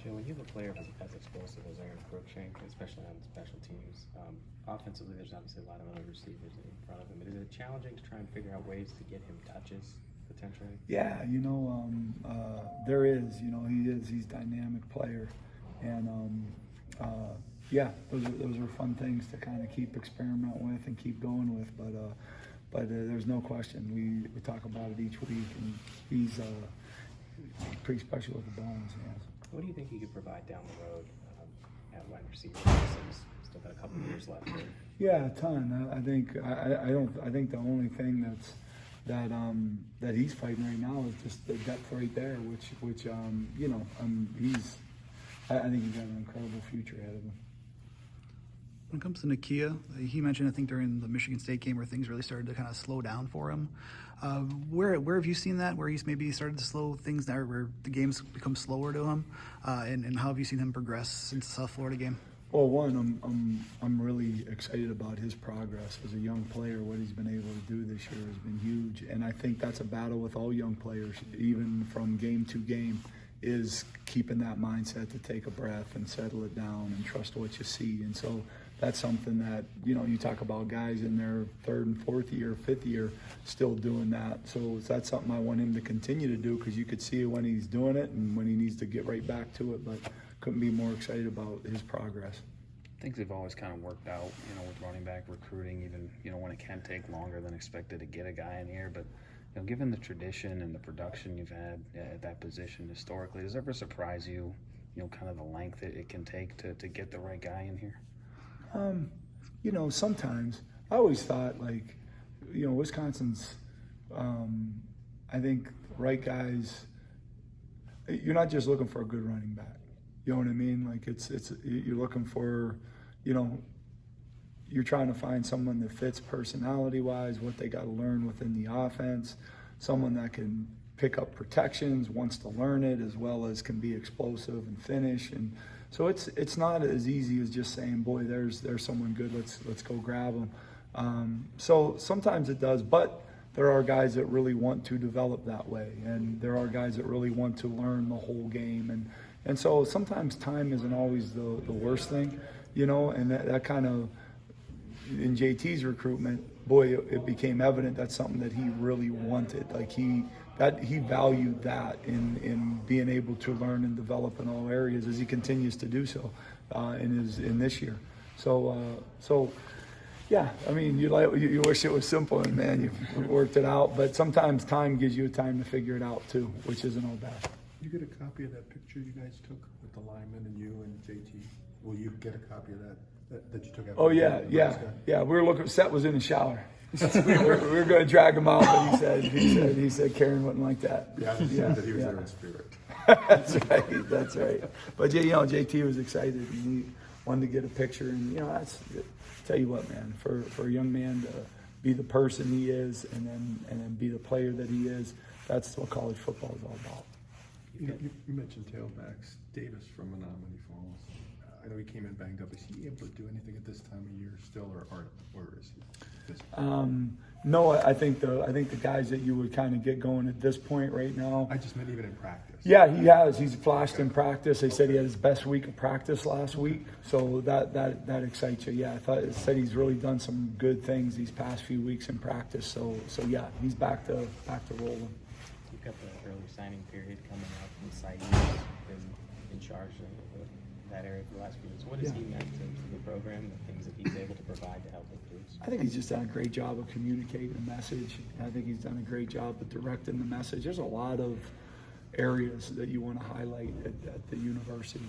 Joe, when you have a player as explosive as Aron Cruickshank, especially on special teams, offensively there's obviously a lot of other receivers in front of him. But is it challenging to try and figure out ways to get him touches potentially? Yeah, there is. He's a dynamic player, and yeah, those are fun things to kind of keep experimenting with and keep going with. But there's no question we talk about it each week, and he's pretty special with the ball in his hands. What do you think he could provide down the road at wide receiver? He's still got a couple of years left. There. Yeah, a ton. I think the only thing that he's fighting right now is just the depth right there, which I think he's got an incredible future ahead of him. When it comes to Nakia, he mentioned, I think, during the Michigan State game where things really started to kind of slow down for him. Where have you seen that, where he's maybe started to slow things down, where the games become slower to him? And how have you seen him progress since the South Florida game? Well, I'm really excited about his progress as a young player. What he's been able to do this year has been huge. And I think that's a battle with all young players, even from game to game, is keeping that mindset to take a breath and settle it down and trust what you see. And so that's something that, you talk about guys in their third and fourth year, fifth year, still doing that. So that's something I want him to continue to do, because you could see when he's doing it and when he needs to get right back to it. But couldn't be more excited about his progress. Things have always kind of worked out, with running back recruiting, even, when it can take longer than expected to get a guy in here. But, given the tradition and the production you've had at that position historically, does it ever surprise you, kind of the length it can take to get the right guy in here? Sometimes. I always thought, Wisconsin's, I think the right guys, you're not just looking for a good running back. You know what I mean? You're looking for, you're trying to find someone that fits personality-wise, what they got to learn within the offense, someone that can pick up protections, wants to learn it, as well as can be explosive and finish. And so it's not as easy as just saying, boy, there's someone good, let's go grab them. So sometimes it does, but there are guys that really want to develop that way, and there are guys that really want to learn the whole game. And so sometimes time isn't always the worst thing, and that kind of, in JT's recruitment, boy, it became evident that's something that he really wanted. He valued that in being able to learn and develop in all areas, as he continues to do so in this year. So yeah, I mean, you wish it was simple, and man, you worked it out. But sometimes time gives you time to figure it out too, which isn't all bad. You get a copy of that picture you guys took with the lineman and you and JT? Will you get a copy of that you took? Oh yeah. We were looking. Seth was in the shower. we were going to drag him out, but he said Karen wouldn't like that. Yeah, I understand that he was there in spirit. That's right. But JT was excited, and he wanted to get a picture. And tell you what, man, for a young man to be the person he is, and then be the player that he is, that's what college football is all about. You mentioned tailbacks. Davis from Menominee Falls. I know he came in banged up. Is he able to do anything at this time of year still, or is he? No, I think the guys that you would kind of get going at this point right now. I just meant even in practice. Yeah, he has. He's flashed in practice. They said he had his best week of practice last week, so that excites you. Yeah, it said he's really done some good things these past few weeks in practice. So yeah, he's back to rolling. You've got the early signing period coming up, and Saeed's been in charge of that area for the last few years. What has he meant to the program, the things that he's able to provide to help recruits? I think he's just done a great job of communicating the message. I think he's done a great job of directing the message. There's a lot of areas that you want to highlight at the university,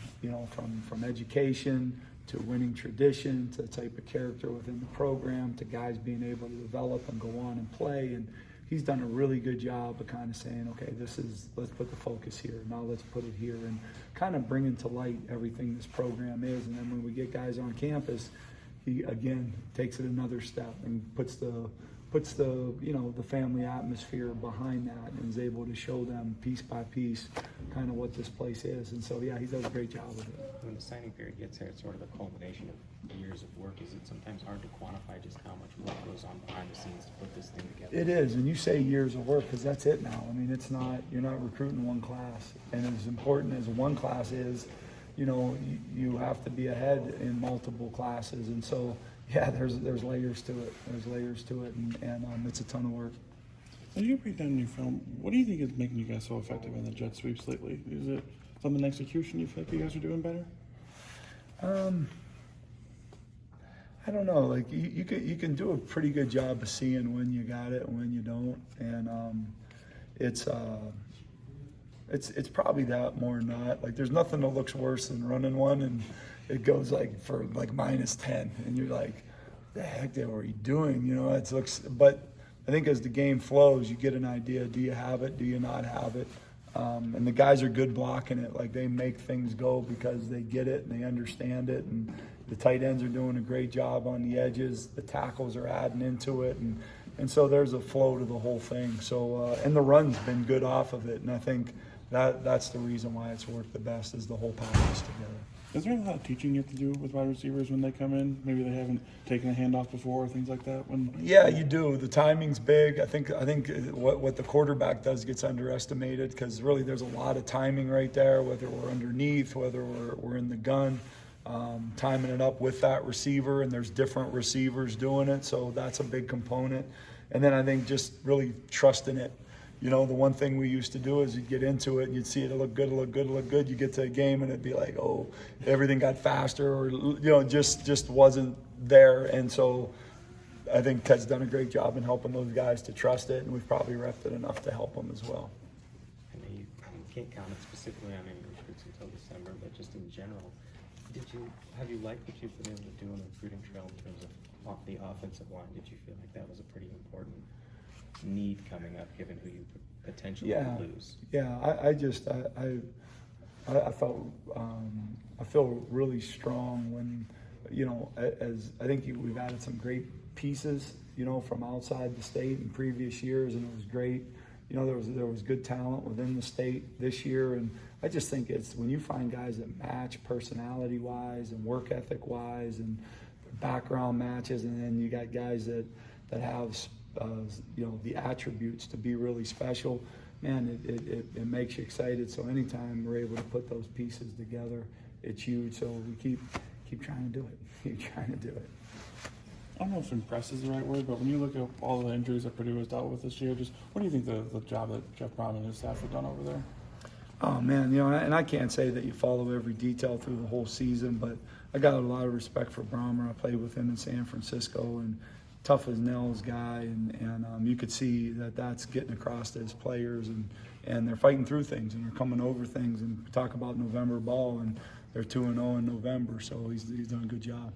from education to winning tradition to the type of character within the program to guys being able to develop and go on and play. And he's done a really good job of kind of saying, okay, let's put the focus here. Now let's put it here, and kind of bringing to light everything this program is. And then when we get guys on campus, he again takes it another step and puts the puts the, you know, the family atmosphere behind that and is able to show them piece by piece kind of what this place is. And so, yeah, he does a great job with it. When the signing period gets there, it's sort of the culmination of years of work. Is it sometimes hard to quantify just how much work goes on behind the scenes to put this thing together? It is, and you say years of work because that's it now. I mean, it's not, you're not recruiting one class. And as important as one class is, you know, you have to be ahead in multiple classes. And so, yeah, there's layers to it. There's layers to it, and it's a ton of work. As you break down your film, what do you think is making you guys so effective in the jet sweeps lately? Is it some in execution you feel like you guys are doing better? I don't know. Like you can do a pretty good job of seeing when you got it and when you don't, and it's probably that more than not. Like there's nothing that looks worse than running one and it goes like for like -10, and you're like, what the heck were you doing? You know, it looks. But I think as the game flows, you get an idea. Do you have it? Do you not have it? And the guys are good blocking it. Like they make things go because they get it and they understand it. And the tight ends are doing a great job on the edges. The tackles are adding into it, and so there's a flow to the whole thing. So and the run's been good off of it, and I think that's the reason why it's worked the best is the whole package together. Is there a lot of teaching you have to do with wide receivers when they come in? Maybe they haven't taken a handoff before or things like that? Yeah, you do. The timing's big. I think what the quarterback does gets underestimated because really there's a lot of timing right there, whether we're underneath, whether we're in the gun, timing it up with that receiver, and there's different receivers doing it, so that's a big component. And then I think just really trusting it. You know, the one thing we used to do is you'd get into it and you'd see it look good, look good, look good. You get to a game and it'd be like, oh, everything got faster or, you know, just wasn't there. And so I think Ted's done a great job in helping those guys to trust it, and we've probably repped it enough to help them as well. I mean, you can't comment specifically on any recruits until December, but just in general, have you liked what you've been able to do on the recruiting trail in terms of the offensive line? Did you feel like that was a pretty important need coming up, given who you potentially lose? Yeah, I felt I feel really strong when, you know, as I think we've added some great pieces, you know, from outside the state in previous years, and it was great. You know, there was good talent within the state this year, and I just think it's when you find guys that match personality-wise and work ethic-wise, and their background matches, and then you got guys that have you know, the attributes to be really special, man, it makes you excited. So anytime we're able to put those pieces together, it's huge. So we keep trying to do it. Keep trying to do it. I don't know if impress is the right word, but when you look at all the injuries that Purdue has dealt with this year, just what do you think the job that Jeff Brown and his staff have done over there? Oh man, you know, and I can't say that you follow every detail through the whole season, but I got a lot of respect for Brahmer. I played with him in San Francisco, and tough as nails guy, and you could see that that's getting across to his players, and they're fighting through things and they're coming over things. And talk about November ball, and they're 2-0 in November, so he's done a good job.